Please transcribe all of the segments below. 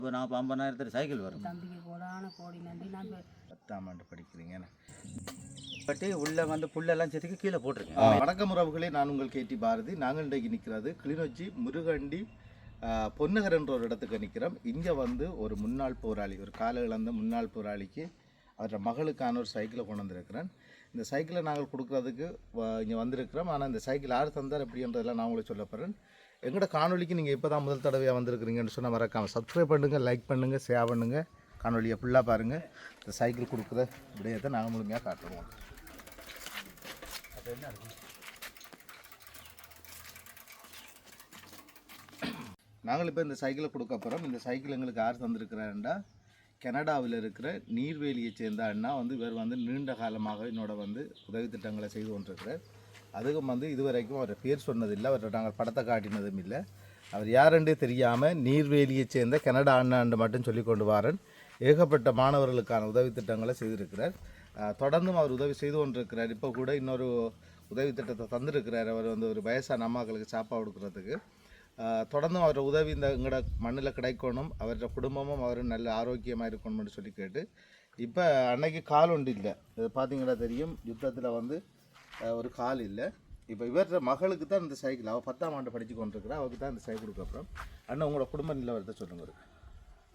இப்போ நான் 50,000 சைக்கிள் வரும். தம்பிக்கு கோடி நன்றி. நான் 10ஆம் ஆண்டு படிக்கிறீங்க. பட்டு உள்ளே வந்து புல்லெல்லாம் சேர்த்துக்கு கீழே போட்டிருக்கேன். வணக்கம் உறவுகளே, நான் உங்கள் கேடி பாரதி. நாங்கள் இன்றைக்கு நிற்கிறது கிளிநொச்சி முருகண்டி பொன்னகர் என்ற ஒரு இடத்துக்கு நிற்கிறோம். இங்கே வந்து ஒரு முன்னாள் போராளி, ஒரு கால இழந்த முன்னாள் போராளிக்கு அவரோட மகளுக்கான ஒரு சைக்கிளை கொண்டு வந்திருக்கிறேன். இந்த சைக்கிளை நாங்கள் கொடுக்குறதுக்கு இங்கே வந்திருக்கிறோம். ஆனால் இந்த சைக்கிள் யார் தந்தார் எப்படின்றதெல்லாம் நான் உங்களுக்கு சொல்ல போகிறேன். எங்களோட காணொலிக்கு நீங்கள் இப்போ தான் முதல் தடவையாக வந்திருக்கிறீங்கன்னு சொன்னால் மறக்காமல் சப்ஸ்கிரைப் பண்ணுங்கள், லைக் பண்ணுங்கள், ஷேர் பண்ணுங்கள். காணொலியை ஃபுல்லாக பாருங்கள். இந்த சைக்கிள் கொடுக்குற விடயத்தை நாங்கள் முழுமையாக காட்டுவோம். அது என்ன இருக்கும்? நாங்கள் இப்போ இந்த சைக்கிளை கொடுக்க போகிறோம். இந்த சைக்கிள் எங்களுக்கு யார் தந்திருக்கிறாருண்டா, கனடாவில் இருக்கிற நீர்வேலியை சேர்ந்த அண்ணா வந்து இவர் வந்து நீண்ட காலமாக என்னோட வந்து உதவி திட்டங்களை செய்து கொண்டிருக்கிறார். அதுக்கும் வந்து இதுவரைக்கும் அவர் பேர் சொன்னதில்லை, அவர் நாங்கள் படத்தை காட்டினதும் இல்லை. அவர் யாரென்றே தெரியாமல் நீர்வேலியை சேர்ந்த கனடா அண்ணாண்டு மட்டும் சொல்லி கொண்டு வாரன் ஏகப்பட்ட மாணவர்களுக்கான உதவி திட்டங்களை செய்திருக்கிறார். தொடர்ந்தும் அவர் உதவி செய்து கொண்டிருக்கிறார். இப்போ கூட இன்னொரு உதவி திட்டத்தை தந்திருக்கிறார். அவர் வந்து ஒரு வயசான அம்மாக்களுக்கு சாப்பாடு கொடுக்குறதுக்கு. தொடர்ந்தும் அவரோட உதவி இந்த எங்களோட மண்ணில் கிடைக்கணும், அவரோட குடும்பமும் அவர் நல்ல ஆரோக்கியமாக இருக்கணும்னு சொல்லி கேட்டு இப்போ அன்னைக்கு கால் ஒன்று இல்லை, பார்த்தீங்கன்னா தெரியும், யுத்தத்தில் வந்து ஒரு கால் இல்லை. இப்போ இவரோட மகளுக்கு தான் இந்த சைக்கிள், அவள் 10ஆம் ஆண்டு படித்து கொண்டிருக்கிறா, அவருக்கு தான் இந்த சைக்கிளுக்கு அப்புறம். அண்ணா உங்களோட குடும்ப நிலவரத்தை சொல்லுங்க.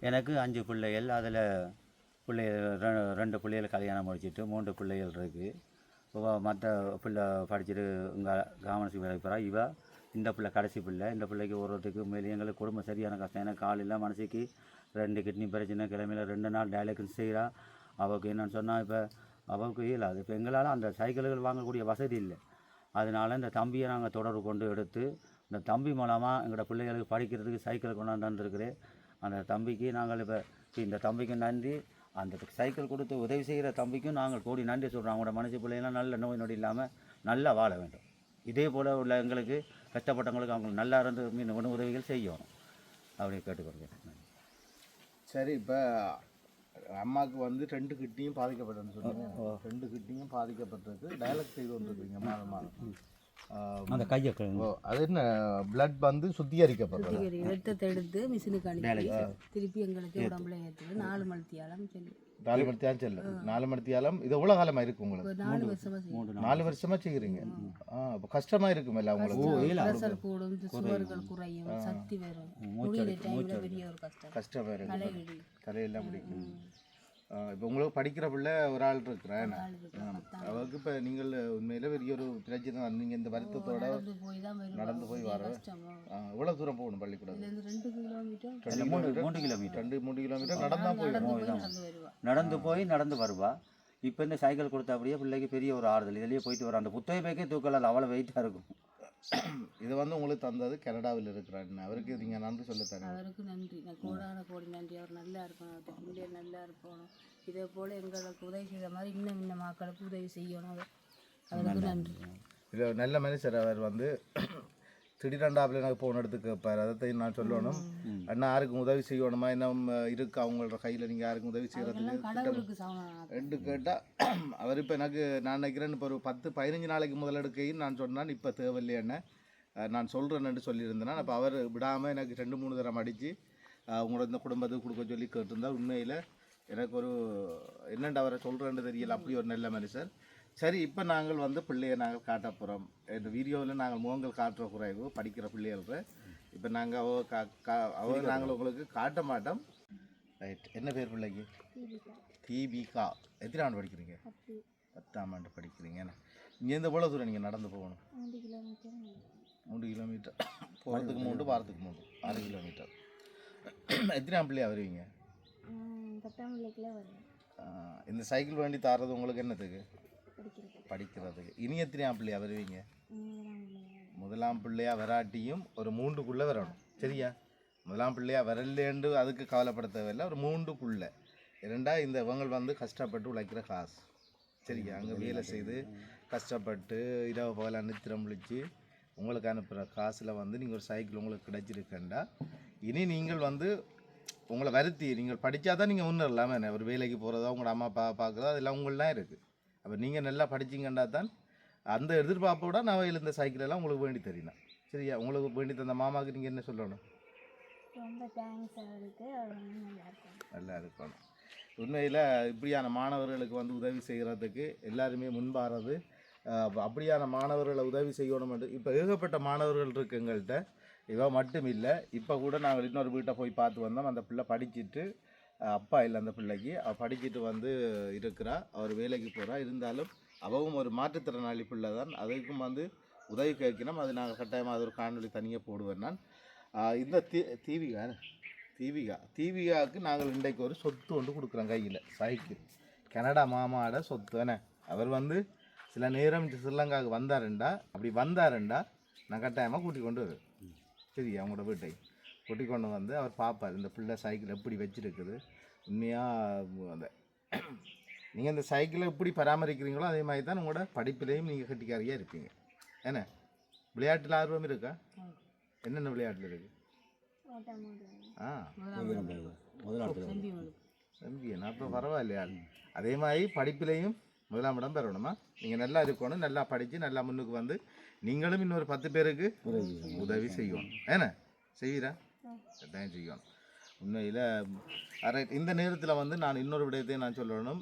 எனக்கு 5 பிள்ளைகள், அதில் ரெண்டு பிள்ளைகள் கல்யாணம் முடிச்சுட்டு 3 பிள்ளைகள் இருக்குது. இப்போ மற்ற பிள்ளை படிச்சுட்டு இங்கே காமன்ஸுக்கு வேலைக்கு போகிறா. இந்த பிள்ளை கடைசி பிள்ளை. இந்த பிள்ளைக்கு ஓடுறதுக்கு மேலே எங்களுக்கு குடும்பம் சரியான கஷ்டம். ஏன்னா காலையில் மனசுக்கு 2 கிட்னி பிரச்சனை, கிழமையில் 2 நாள் டயாலிசிஸ் செய்கிறா. அவளுக்கு என்னென்னு சொன்னால் இப்போ அவளுக்கு இயலாது. இப்போ எங்களால் அந்த சைக்கிள்கள் வாங்கக்கூடிய வசதி இல்லை. அதனால் இந்த தம்பியை நாங்கள் தொடர்பு கொண்டு எடுத்து இந்த தம்பி மூலமாக எங்களோட பிள்ளைகளுக்கு படிக்கிறதுக்கு சைக்கிள் கொண்டாந்து வந்துருக்குறேன். அந்த தம்பிக்கு நாங்கள் இப்போ இந்த தம்பிக்கு நன்றி. அந்த சைக்கிள் கொடுத்து உதவி செய்கிற தம்பிக்கும் நாங்கள் கோடி நன்றி சொல்கிறோம். அவங்களோட மனசு பிள்ளைங்களாம் நல்ல நோய் நொடி இல்லாமல் நல்லா வாழ வேண்டும். இதே போல் உள்ள எங்களுக்கு கஷ்டப்பட்டவங்களுக்கு அவங்களுக்கு நல்லா இருந்து மீன் உதவிகள் செய்யணும் அப்படி கேட்டுக்கொள்கிறேன். சரி, இப்போ அம்மாவுக்கு வந்து 2 கிட்னியும் பாதிக்கப்பட்டதுன்னு சொன்னீங்க. 2 கிட்னியும் பாதிக்கப்பட்டிருக்கு. டயலக்ட் செய்து கொண்டிருக்கீங்க மாதம் மாதம். அந்த கையை அது என்ன பிளட் வந்து சுத்திகரிக்கப்படுறது, ரத்தத்தை எடுத்து மிஷினுக்கு அனுப்பி திருப்பி எங்களுக்கு உடம்புல ஏற்றுது. 4 மணித்தியாலம் சொல்லி 4 மணித்தியாலம் செல்லும். 4 மணித்தியாலம் இது எவ்வளோ காலமாக இருக்குது உங்களுக்கு? 4 வருஷமாக செய்கிறீங்க. இப்போ கஷ்டமாக இருக்குமில்ல உங்களுக்கு? ப்ரெஷர் கூடும், சுவர்கள் குறையும், சக்தி வரும். முடிகிற டைமில் பெரிய ஒரு கஷ்டம் வேறு, தலையெல்லாம் பிடிக்கும். இப்போ உங்களுக்கு படிக்கிற பிள்ளை ஒரு ஆள் இருக்கிறேன். அவருக்கு இப்போ நீங்கள் உண்மையில பெரிய ஒரு பிரச்சனை தான். நீங்கள் இந்த வருத்தத்தோட நடந்து போய் வர எவ்வளோ தூரம் போகணும் பள்ளிக்கூடம்? 2 கிலோமீட்டர் 3 கிலோமீட்டர் 3 கிலோமீட்டர் நடந்து போய் நடந்து வருவா. இப்போ இந்த சைக்கிள் கொடுத்தா அப்படியே பிள்ளைக்கு பெரிய ஒரு ஆறுதல். இதுலேயே போயிட்டு வர அந்த புத்தக பேக்கே தூக்கலால் அவ்வளோ வெயிட்டாக இருக்கும். இது வந்து உங்களுக்கு தந்தது கனடாவில் இருக்கிறாருன்னு அவருக்கு நீங்கள் நன்றி சொல்லித்தரேன். அவருக்கு நன்றி, நான் கோடி நன்றி. அவர் நல்லா இருக்கணும், அவர் நல்லா இருக்கணும். இதே போல் எங்களுக்கு உதவி செய்த மாதிரி இன்னும் மக்களுக்கு உதவி செய்யணும். அவருக்கு நன்றி. இது நல்ல மனுஷர். அவர் வந்து திடீரெண்டாப்பில் எனக்கு ஃபோன் எடுத்து கேட்பார். அதை நான் சொல்லணும், அண்ணா யாருக்கும் உதவி செய்யணுமா என்ன இருக்குது அவங்களோட கையில், நீங்கள் யாருக்கும் உதவி செய்கிறதுக்கு ரெண்டு கேட்டால் அவர் இப்போ எனக்கு நான் நினைக்கிறேன் இப்போ ஒரு 10-15 நாளைக்கு முதல் எடுக்கையும் நான் சொன்னான், இப்போ தேவையில்லைன்னு நான் சொல்கிறேன்னு சொல்லியிருந்தேன். அப்போ அவர் விடாமல் எனக்கு 2-3 தரம் அடித்து உங்களோட இந்த குடும்பத்துக்கு கொடுக்க சொல்லி கேட்டிருந்தார். உண்மையில் எனக்கு ஒரு என்னென்று அவரை சொல்கிறேன்னு தெரியல, அப்படி ஒரு நல்ல மனுஷர். சரி, இப்போ நாங்கள் வந்து பிள்ளையை நாங்கள் காட்ட போகிறோம். இந்த வீடியோவில் நாங்கள் முகங்கள் காட்டுற குறைவு படிக்கிற பிள்ளைகளுக்கு. இப்போ நாங்கள் அவ நாங்கள் உங்களுக்கு காட்ட மாட்டோம். ரைட், என்ன பேர் பிள்ளைக்கு? தீபிகா. எத்தனை ஆண்டு படிக்கிறீங்க? 10ஆம் ஆண்டு படிக்கிறீங்க. இங்கேருந்து எவ்வளோ தூரம் நீங்கள் நடந்து போகணும்? 3 கிலோமீட்டர். போகிறதுக்கு 3, வாரத்துக்கு 3, 6 கிலோமீட்டர். எத்தனாம் பிள்ளையா வருவீங்க? 10ஆம் பிள்ளைக்குள்ள வருவேன். இந்த சைக்கிள் வண்டி தாரது உங்களுக்கு என்னத்துக்கு? படிக்கிறதுக்கு. இனி எத்தனையாம் பிள்ளையா வருவீங்க? 1ஆம் பிள்ளையா வராட்டியும் ஒரு 3க்குள்ளே வரணும். சரியா? 1ஆம் பிள்ளையா வரலேண்டு அதுக்கு கவலைப்பட தேவையில்லை. ஒரு 3க்குள்ளே. 2 இந்த இவங்க வந்து கஷ்டப்பட்டு உழைக்கிற காசு. சரியா? அங்கே வேலை செய்து கஷ்டப்பட்டு இரவு பகல நித்திரம் முழிச்சு உங்களுக்கு அனுப்புகிற காசில் வந்து நீங்கள் ஒரு சைக்கிள் உங்களுக்கு கிடைச்சிருக்கேன்டா. இனி நீங்கள் வந்து உங்களை வருத்தி நீங்கள் படித்தா தான் நீங்கள் ஒன்றும் இல்லாமல் என்ன ஒரு வேலைக்கு போகிறதோ உங்களோட அம்மா அப்பா பார்க்குறதோ அதெல்லாம் உங்களெலாம் இருக்குது. அப்போ நீங்கள் நல்லா படிச்சிங்கன்னா தான் அந்த எதிர்பார்ப்போட நான் இந்த சைக்கிளெல்லாம் உங்களுக்கு வேண்டி தெரியலாம். சரியா? உங்களுக்கு வேண்டி தந்த மாமாவுக்கு நீங்கள் என்ன சொல்லணும்? ரொம்ப தேங்க்ஸ் அவருக்கு, அவர் வந்து நல்லா இருக்கும். நல்லா இருக்கணும். உண்மையில் இப்படியான மாணவர்களுக்கு வந்து உதவி செய்கிறதுக்கு எல்லாருமே முன்பாறது. அப்படியான மாணவர்களை உதவி செய்யணும் என்று இப்போ ஏகப்பட்ட மாணவர்கள் இருக்கு எங்கள்கிட்ட. இவ மட்டும் இல்லை, இப்போ கூட நாங்கள் இன்னொரு வீட்டை போய் பார்த்து வந்தோம். அந்த பிள்ளை படிச்சுட்டு, அப்பா இல்லை அந்த பிள்ளைக்கு, அவள் படிச்சுட்டு வந்து இருக்கிறா, அவர் வேலைக்கு போகிறா. இருந்தாலும் அவவும் ஒரு மாற்றுத்திறனாளி பிள்ளை தான். அதுக்கும் வந்து உதவி கேட்கணும். அது நாங்கள் கட்டாயமாக அது ஒரு காணொலி தனியாக போடுவேன் நான். இந்த தீவிகாவுக்கு நாங்கள் இன்றைக்கு ஒரு சொத்து ஒன்று கொடுக்குறோம் கையில், சைக்கிள். கனடா மாமாவோட சொத்து என்ன. அவர் வந்து சில நேரம் ஸ்ரீலங்காவுக்கு வந்தாருண்டா நான் கட்டாயமாக கூட்டிக் கொண்டு வருவேன். சரி, அவங்களோட வீட்டை கூட்டிக் கொண்டு வந்து அவர் பார்ப்பார் இந்த பிள்ளை சைக்கிள் எப்படி வச்சுருக்குது. உண்மையாக அந்த நீங்கள் இந்த சைக்கிளை எப்படி பராமரிக்கிறீங்களோ அதே மாதிரி தான் உங்களோட படிப்பிலையும் நீங்கள் கட்டிக்காரியாக இருப்பீங்க. ஏன்னா விளையாட்டில் ஆர்வம் இருக்கா? என்னென்ன விளையாட்டில் இருக்குது? செம்பியன் அப்போ பரவாயில்லையா? அதே மாதிரி படிப்பிலையும் முதலாம் இடம் பெறணுமா? நீங்கள் நல்லா இருக்கணும், நல்லா படித்து நல்லா முன்னுக்கு வந்து நீங்களும் இன்னொரு 10 பேருக்கு உதவி செய்யணும். ஏன்னா செய்வீரா? கட்டாயம் செய்யணும். உண்மையில் இந்த நேரத்தில் வந்து நான் இன்னொரு விடயத்தையும் நான் சொல்லணும்.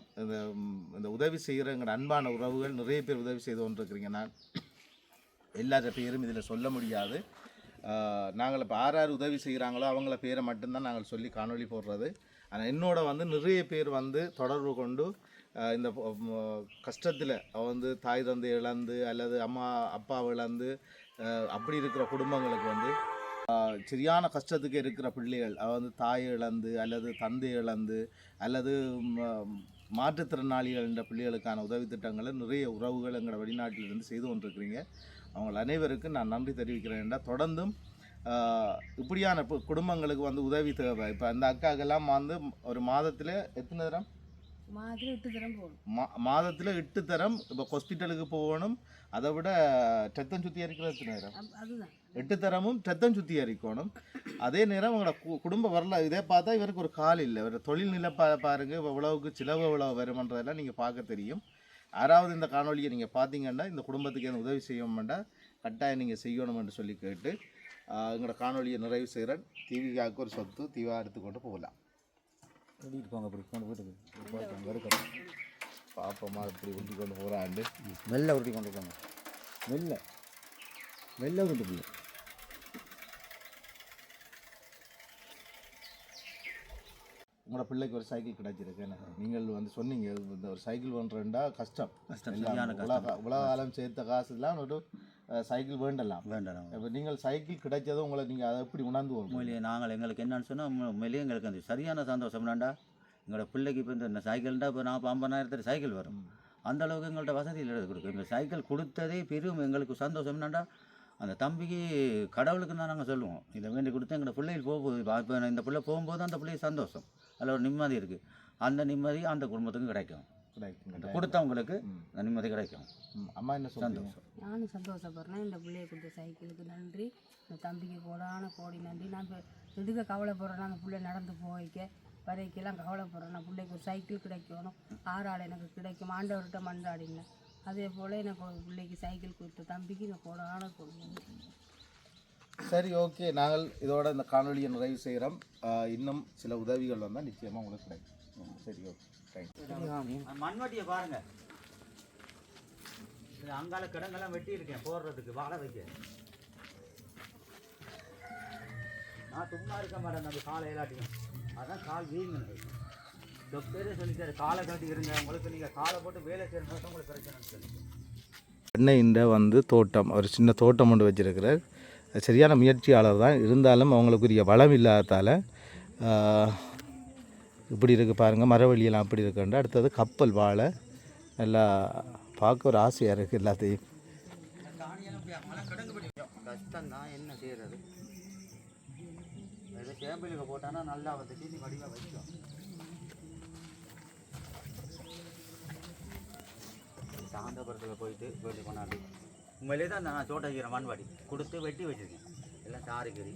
இந்த உதவி செய்கிற எங்களோட அன்பான உறவுகள் நிறைய பேர் உதவி செய்து கொண்டிருக்கிறீங்க. நான் எல்லார பேரும் இதில் சொல்ல முடியாது. நாங்கள் இப்போ யார் உதவி செய்கிறாங்களோ அவங்கள பேரை மட்டும்தான் நாங்கள் சொல்லி காணொலி போடுறது. ஆனால் என்னோட வந்து நிறைய பேர் வந்து தொடர்பு கொண்டு இந்த கஷ்டத்தில் வந்து தாய் தந்தை இழந்து அல்லது அம்மா அப்பாவை இழந்து அப்படி இருக்கிற குடும்பங்களுக்கு வந்து சரியான கஷ்டத்துக்கு இருக்கிற பிள்ளைகள் வந்து தாயை இழந்து அல்லது தந்தை இழந்து அல்லது மாற்றுத்திறனாளிகள் என்ற பிள்ளைகளுக்கான உதவி திட்டங்களை நிறைய உறவுகள் எங்களோட வெளிநாட்டிலிருந்து செய்து கொண்டிருக்கிறீங்க. அவங்க அனைவருக்கும் நான் நன்றி தெரிவிக்கிறேன். என்றால் தொடர்ந்தும் இப்படியான குடும்பங்களுக்கு வந்து உதவி தேவை. இப்போ அந்த அக்காக்கெல்லாம் வந்து ஒரு மாதத்தில் எத்தனை தரம்? மாதத்தில் 8 தரம் இப்போ ஹாஸ்பிட்டலுக்கு போகணும். அதை விட ரத்தம் சுத்திகரிக்கிறது எத்தனை நேரம்? 8 தரமும் ரத்தம் சுத்திகரிக்கணும். அதே நேரம் அவங்களோட குடும்ப வரலாறு இதே பார்த்தா இவருக்கு ஒரு கால் இல்லை. இவர் தொழில்நிலை பாருங்க, இவ்வளவுக்கு சிலவு எவ்வளவு வருமன்றதெல்லாம் நீங்கள் பார்க்க தெரியும். யாராவது இந்த காணொலியை நீங்கள் பார்த்தீங்கன்னா இந்த குடும்பத்துக்கு என்ன உதவி செய்யணும்னா கட்டாயம் நீங்கள் செய்யணும் என்று சொல்லி கேட்டு எங்களோட காணொலியை நிறைவு செய்கிறேன். தீவிகாவுக்கு ஒரு சொத்து தீவா எடுத்துக்கொண்டு போகலாம். இருப்பாங்க அப்படி கொண்டு போயிட்டு பாப்பமா இப்படி உருட்டி கொண்டு போகிறாண்டு மெல்ல உருட்டி கொண்டு போங்க. மெல்ல உருட்டி போய் உங்களோட பிள்ளைக்கு ஒரு சைக்கிள் கிடைச்சிருக்கு. நீங்கள் வந்து சொன்னீங்க இந்த ஒரு சைக்கிள் பண்ணுறேன்டா கஷ்டம். உலக காலம் சேர்த்த காசுலாம் ஒரு சைக்கிள் வேண்டலாம். இப்போ நீங்கள் சைக்கிள் கிடைச்சதும் உங்களை நீங்கள் அதை எப்படி உணர்ந்து உண்மையிலேயே எங்களுக்கு என்னன்னு சொன்னால் உண்மையிலேயே எங்களுக்கு அந்த சரியான சந்தோஷம்னாண்டா. எங்களோட பிள்ளைக்கு இப்போ இந்த சைக்கிள்டா இப்போ 50,000 சைக்கிள் வரும். அந்த அளவுக்கு எங்கள்கிட்ட வசதியில் எடுத்து கொடுக்கும். இந்த சைக்கிள் கொடுத்ததே பெரும் எங்களுக்கு சந்தோஷம்னாண்டா. அந்த தம்பிக்கு கடவுளுக்கு தான் நாங்கள் சொல்லுவோம், இதை வேண்டி கொடுத்து எங்களோட பிள்ளைகள் போகும்போது இப்போ இந்த பிள்ளை போகும்போது அந்த பிள்ளைக்கு சந்தோஷம், அதில் ஒரு நிம்மதி இருக்குது. அந்த நிம்மதி அந்த குடும்பத்துக்கும் கிடைக்கும். கொடுத்தவங்களுக்கு நிம்மதி கிடைக்கும். அம்மா என்ன சந்தோஷம். நானும் சந்தோஷப்படுறேன். இந்த பிள்ளைய கொடுத்த சைக்கிளுக்கு நன்றி, இந்த தம்பிக்கு கோடி நன்றி. நான் இப்போ எதுக்கு கவலைப்படுறேன்னா அந்த பிள்ளை நடந்து போய்க்க வரைக்கெல்லாம் கவலைப்படுறேன். நான் பிள்ளைக்கு ஒரு சைக்கிள் கிடைக்கணும், ஆறாள் எனக்கு கிடைக்கும் ஆண்டவர்கிட்ட மன்றாடினேன். அதே போல் எனக்கு ஒரு பிள்ளைக்கு சைக்கிள் கொடுத்த தம்பிக்கு நான் கோடி நன்றி. சரி, ஓகே. நாங்கள் இதோட இந்த காணொலியை நிறைவு செய்கிறோம். இன்னும் சில உதவிகள் வந்தால் நிச்சயமாக உங்களுக்கு கிடைக்கும். சரி, ஓகே. மண்வட்டியை பாருங்க, அங்கால கிடங்கெல்லாம் வெட்டி இருக்கேன் போடுறதுக்கு வாழை வைக்க. நான் சும்மா இருக்க மாட்டேன். நம்ம காலை எல்லாட்டியும் அதான் கால் வீங்கணும். டாக்டரே சொல்லிட்டாரு காலை காட்டி இருங்க, உங்களுக்கு நீங்கள் காலை போட்டு வேலை செய்யணும் உங்களுக்கு பிரச்சனைன்னு சொல்லி. எண்ணெயின் வந்து தோட்டம், ஒரு சின்ன தோட்டம் ஒன்று வச்சுருக்கிறார். சரியான முயற்சியாளர் தான், இருந்தாலும் அவங்களுக்குரிய வளம் இல்லாததால் இப்படி இருக்குது பாருங்கள். மரவழியெல்லாம் அப்படி இருக்குண்டு. அடுத்தது கப்பல் வாழை நல்லா பார்க்க ஒரு ஆசையாக இருக்குது எல்லாத்தையும். கஷ்டம் தான், என்ன செய்கிறது. இதை சேம்பிளுக்கு போட்டானா நல்லா வந்து தீனி வடிவாக வைக்கும். சாந்தபுரத்தில் போயிட்டு வேண்டி கொண்டாடி உண்மையிலே தான் நான் சோட்டை வைக்கிற மண்வாடி கொடுத்து வெட்டி வச்சுருக்கேன். எல்லாம் சாருக்கறி.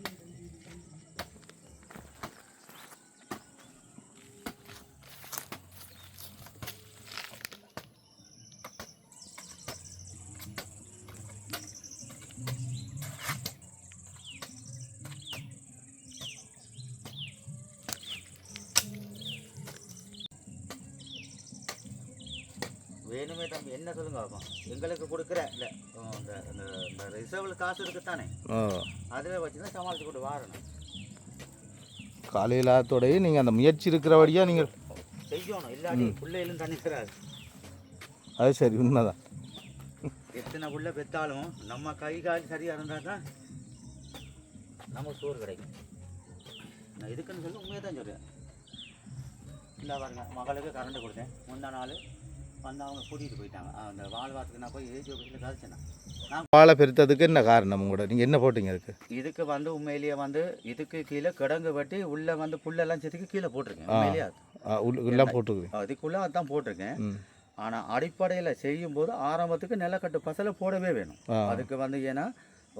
வேணுமே தம்பி என்ன சொல்லுங்க பாப்போம். எங்களுக்கு கொடுக்குற இல்லை இந்த ரிசர்வில் காசு இருக்குத்தானே, அதுவே வச்சு தான் சமாளிச்சு கொண்டு வாரணும். காலையில் ஆத்தோடையே நீங்கள் அந்த முயற்சி இருக்கிறபடியாக நீங்கள் செய்யணும், இல்லாட்டி பிள்ளைகளும் தண்ணி தராது. அது சரி, உண்மைதான். எத்தனை புள்ள பெற்றாலும் நம்ம கை கால் சரியாக இருந்தால் தான் நம்ம சோறு கிடைக்கும். நான் இதுக்குன்னு சொல்லி உண்மையை தான் சொல்கிறேன். இல்லை பாருங்க, மகளுக்கு கரண்ட் கொடுத்தேன். முந்தா நாள் வந்து அவங்க கூட்டிகிட்டு போயிட்டாங்க. அந்த வாழ்வாத்துக்கு நான் போய் ஏஜி ஆஃபீஸில் கழிச்சேன். நான் வாழை பெருத்ததுக்கு என்ன காரணம் கூட நீங்கள் என்ன போட்டீங்க அதுக்கு? இதுக்கு வந்து உண்மையிலேயே வந்து இதுக்கு கீழே கிடங்கு வெட்டி உள்ளே வந்து புல்லெல்லாம் சேர்த்துக்கு கீழே போட்டிருக்கேன். உண்மையிலேயே எல்லாம் போட்டுக்குது, அதுக்குள்ளே அதுதான் போட்டிருக்கேன். ஆனால் அடிப்படையில் செய்யும்போது ஆரம்பத்துக்கு நிலக்கட்டு பசலை போடவே வேணும். அதுக்கு வந்து ஏன்னா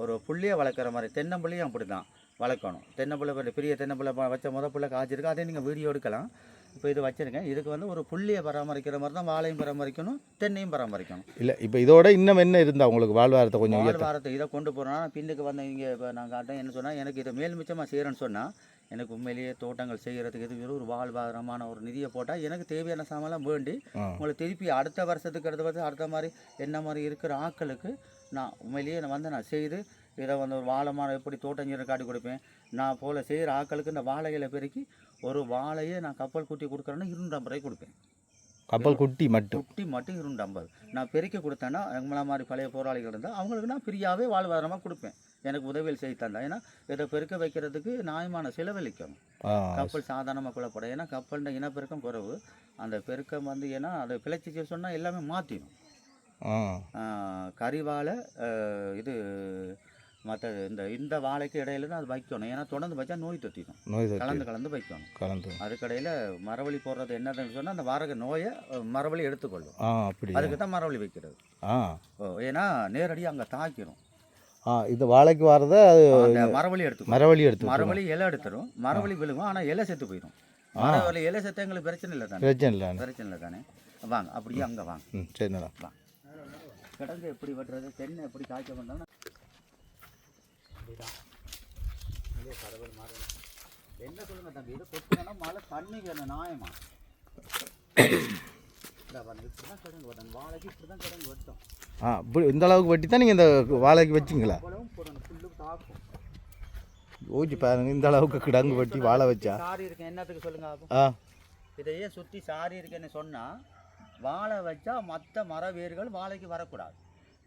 ஒரு புள்ளியை வளர்க்குற மாதிரி தென்னம்பிள்ளையும் அப்படி தான் வளர்க்கணும். தென்னம்பிள்ளை பெரிய தென்னம்பிள்ளை வச்ச புள்ள காய்ச்சிருக்கு, அதே நீங்கள் வீடியோ எடுக்கலாம். இப்போ இது வச்சுருக்கேன். இதுக்கு வந்து ஒரு புள்ளியை பராமரிக்கிற மாதிரி தான் வாழையும் பராமரிக்கணும், தென்னையும் பராமரிக்கணும். இல்லை இப்போ இதோட இன்னும் என்ன இருந்தால் உங்களுக்கு வாழ்வாரத்தை கொஞ்சம் வாழ்வாரத்தை இதை கொண்டு போகிறோன்னா பின்னுக்கு வந்து இங்கே இப்போ நான் காட்டேன். என்ன சொன்னால் எனக்கு இதை மேல் மிச்சமாக செய்கிறேன்னு சொன்னால் எனக்கு உண்மையிலேயே தோட்டங்கள் செய்கிறதுக்கு இது ஒரு வாழ்வாதாரமான ஒரு நிதியை போட்டால் எனக்கு தேவையான சாமான்லாம் வேண்டி உங்களை திருப்பி அடுத்த வருஷத்துக்கு அடுத்த மாதிரி என்ன மாதிரி இருக்கிற ஆட்களுக்கு நான் உண்மையிலேயே நான் செய்து இதை வந்து ஒரு வாழை மரம் எப்படி தோட்டஞ்சீரை காட்டி கொடுப்பேன். நான் போல் செய்கிற ஆட்களுக்கு இந்த வாழைகளை பெருக்கி ஒரு வாழையை நான் கப்பல் குட்டி கொடுக்குறேன்னா 250 கொடுப்பேன். கப்பல் குட்டி மட்டும் 250 நான் பெருக்கி கொடுத்தேன்னா எங்களை மாதிரி பழைய போராளிகள் இருந்தால் அவங்களுக்கு நான் ஃப்ரீயாகவே வாழ்வாதாரமாக கொடுப்பேன். எனக்கு உதவியில் செய்து தந்தேன். ஏன்னா இதை பெருக்க வைக்கிறதுக்கு நியாயமான செலவழிக்கணும். கப்பல் சாதாரணமாக கொள்ளப்படும். ஏன்னா கப்பல்ன்ற இனப்பெருக்கம் குறைவு. அந்த பெருக்கம் வந்து ஏன்னா அதை பிழைச்சி சொன்னால் எல்லாமே மாற்றிடும். கறிவாழை இது மற்ற இந்த வாழைக்கு இடையில தான் அது வைக்கணும். ஏன்னா தொடர்ந்து வச்சா நோய் தொத்திடும். கலந்து வைக்கணும். அதுக்கடையில் மரவழி போடுறது என்னதுன்னு சொன்னால் அந்த வாரக நோயை மரவழி எடுத்துக்கொள்ளும். அதுக்கு தான் மரவழி வைக்கிறது. ஏன்னா நேரடியாக அங்கே தாக்கிடும். இந்த வாழைக்கு வரத மரவழி எடுத்து மரவழி இலை எடுத்துரும். மரவழி விழுகும், ஆனால் இலை செத்து போயிடும். மரவழி இலை செத்து எங்களுக்கு பிரச்சனை இல்லை தானே. வாங்க அப்படியே அங்கே வாங்க. சரிண்ணா வாங்க. கிடங்கு எப்படி வெட்டுறது, தென்னை எப்படி காய்ச்ச பண்ணுறோம்னா கடவுள் மாறு என்ன சொல்லுங்க தம்பி. இது கொட்டுனா மழை தண்ணி வேணும் நியாயமா. இல்லை பாருங்க, இப்படி தான் கிடங்கு வெட்டணும். வாழைக்கு இப்படி தான் கிடங்கு வெட்டும். இப்படி இந்த அளவுக்கு வெட்டி தான் நீங்கள் இந்த வாழைக்கு வச்சிங்களா? போடணும், புல்லு தாக்கும். ஓகே பாருங்க, இந்த அளவுக்கு கிடங்கு வெட்டி வாழை வச்சா சாரி இருக்கேன். என்னத்துக்கு சொல்லுங்க. இதையே சுற்றி சாரி இருக்கேன்னு சொன்னால் வாழை வச்சா மற்ற மர வேர்கள் வாழைக்கு வரக்கூடாது.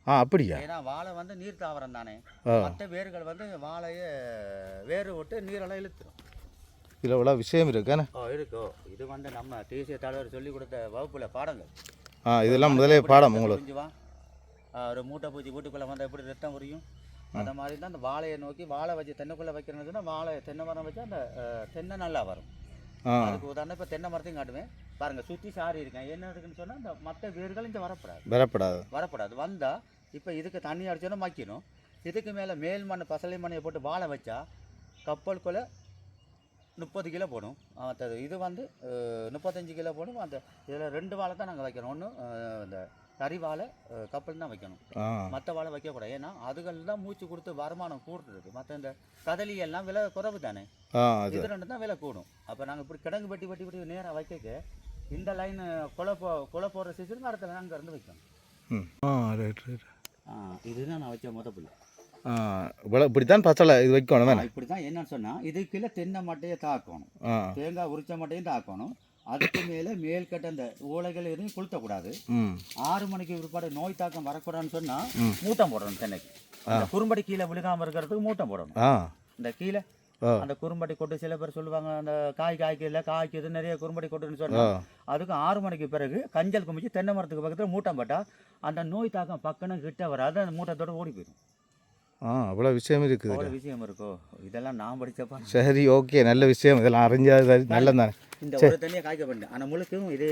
அப்படியா? ஏன்னா வாழை வந்து நீர் தாவரம் தானே. மற்ற வேர்கள் வந்து வாழையை வேறு விட்டு நீரெல்லாம் இழுத்துரும். இதில் இவ்வளோ விஷயம் இருக்கானே. இருக்கோ. இது வந்து நம்ம தேசிய தலைவர் சொல்லி கொடுத்த வகுப்புல பாடங்கள். இதெல்லாம் முதலே பாடம் உங்களுக்கு. புரிஞ்சுவா. ஒரு மூட்டை பூச்சி வீட்டுக்குள்ளே வந்தால் எப்படி ரத்தம் புரியும், அந்த மாதிரி தான் அந்த வாழையை நோக்கி வாழை வச்சு தென்னைக்குள்ளே வைக்கிறதுன்னா வாழை தென்னை மரம் வச்சா அந்த தென்னை நல்லா வரும். அதுக்கு உதாரணம் இப்போ தென்னை மரத்தையும் காட்டுவேன் பாருங்க. சுற்றி சாரி இருக்கேன். என்ன இருக்குன்னு சொன்னால் இந்த மற்ற வேர்கள் இங்கே வரப்படாது. வந்தால் இப்போ இதுக்கு தண்ணி அடிச்சோன்னா மக்கிடும். இதுக்கு மேலே மேல் மண் பசலை மண்ணையை போட்டு வாழை வச்சா கப்பலுக்குள்ளே 30 கிலோ போடும். மற்றது இது வந்து 35 கிலோ போடும். அந்த இதில் 2 வாழை தான் நாங்கள் வைக்கிறோம். ஒன்று இந்த கறி வாழை கப்பல் தான் வைக்கணும், மற்ற வாழை வைக்கக்கூடாது. ஏன்னா அதுகள் தான் மூச்சு கொடுத்து வருமானம் கூடுறது. மற்ற இந்த கதலி எல்லாம் விலை குறைவு தானே. இது 2 தான் விலை கூடும். அப்போ நாங்கள் இப்படி கிடங்கு வெட்டி நேராக வைக்க இந்த லைன் கொலை போடுற சீசனுக்கு அடுத்த நாங்கள் இருந்து வைக்கணும். இதுதான் நான் வச்ச முத புள்ளி. இப்படித்தான் பசலை இது வைக்கணும். இப்படி தான் என்னன்னு சொன்னால் இதுக்குள்ள தென்னை மட்டையை தாக்கணும், தேங்காய் உரிச்ச மட்டையும் தாக்கணும். அதுக்கு மேலே மேல்கட்ட அந்த ஓலைகள் எதுவும் கொளுத்தக்கூடாது. 6 மணிக்கு பிற்பாடு நோய் தாக்கம் வரக்கூடாதுன்னு சொன்னால் மூட்டம் போடணும். தென்னைக்கு குறும்படி கீழே விழுகாமல் இருக்கிறதுக்கு மூட்டம் போடணும். இந்த கீழே அந்த குறும்படி கொட்டு சில பேர் சொல்லுவாங்க அந்த காய்க்குது நிறைய குறும்படி கொட்டுன்னு சொன்னால் அதுக்கு 6 மணிக்கு பிறகு கஞ்சல் குமிச்சு தென்னை மரத்துக்கு பக்கத்தில் மூட்டம் போட்டால் அந்த நோய் தாக்கம் பக்கம்னு கிட்ட வராது. அந்த மூட்டத்தோடு ஓடி போயிடும். அவ்வளோ விஷயம் இருக்குது. அவ்வளோ விஷயம் இருக்கோ. இதெல்லாம் நான் படித்தப்பா. சரி, ஓகே, நல்ல விஷயம். இதெல்லாம் அறிஞ்சது நல்லது தானே. இந்த ஒரு தண்ணியை காய்க்க பண்ணேன். ஆனால் முழுக்கும் இதே